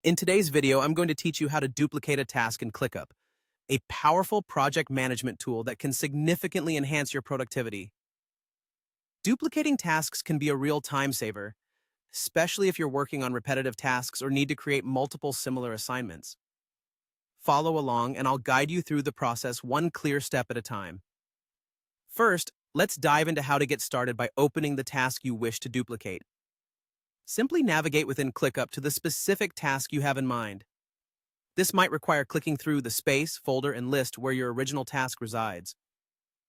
In today's video, I'm going to teach you how to duplicate a task in Clickup, a powerful project management tool that can significantly enhance your productivity. Duplicating tasks can be a real time saver, especially if you're working on repetitive tasks or need to create multiple similar assignments. Follow along and I'll guide you through the process one clear step at a time. First, let's dive into how to get started by opening the task you wish to duplicate. Simply navigate within Clickup to the specific task you have in mind. This might require clicking through the space, folder, and list where your original task resides.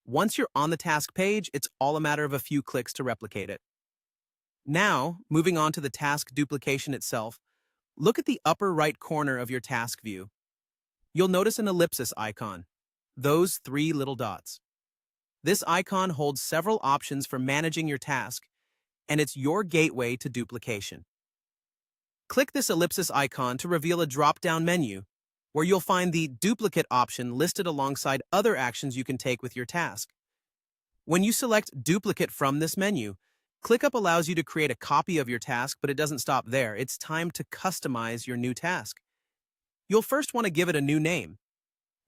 Once you're on the task page, it's all a matter of a few clicks to replicate it. Now, moving on to the task duplication itself, look at the upper right corner of your task view. You'll notice an ellipsis icon, those three little dots. This icon holds several options for managing your task, and it's your gateway to duplication. Click this ellipsis icon to reveal a drop-down menu, where you'll find the duplicate option listed alongside other actions you can take with your task. When you select duplicate from this menu, ClickUp allows you to create a copy of your task, but it doesn't stop there. It's time to customize your new task. You'll first want to give it a new name.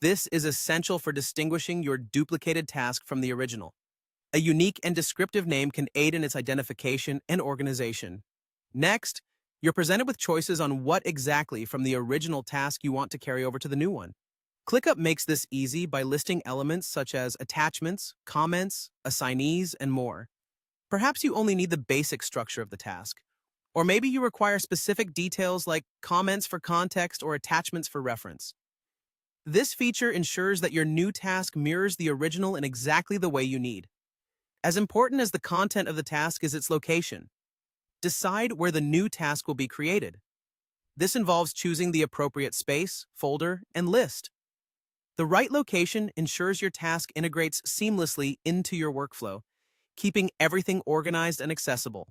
This is essential for distinguishing your duplicated task from the original. A unique and descriptive name can aid in its identification and organization. Next, you're presented with choices on what exactly from the original task you want to carry over to the new one. ClickUp makes this easy by listing elements such as attachments, comments, assignees, and more. Perhaps you only need the basic structure of the task, or maybe you require specific details like comments for context or attachments for reference. This feature ensures that your new task mirrors the original in exactly the way you need. As important as the content of the task is its location. Decide where the new task will be created. This involves choosing the appropriate space, folder, and list. The right location ensures your task integrates seamlessly into your workflow, keeping everything organized and accessible.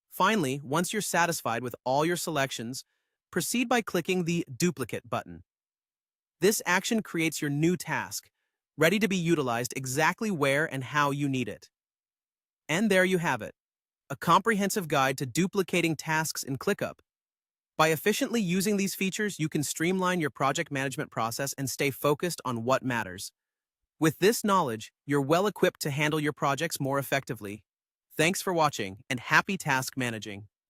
Finally, once you're satisfied with all your selections, proceed by clicking the Duplicate button. This action creates your new task, ready to be utilized exactly where and how you need it. And there you have it, a comprehensive guide to duplicating tasks in ClickUp. By efficiently using these features, you can streamline your project management process and stay focused on what matters. With this knowledge, you're well equipped to handle your projects more effectively. Thanks for watching, and happy task managing.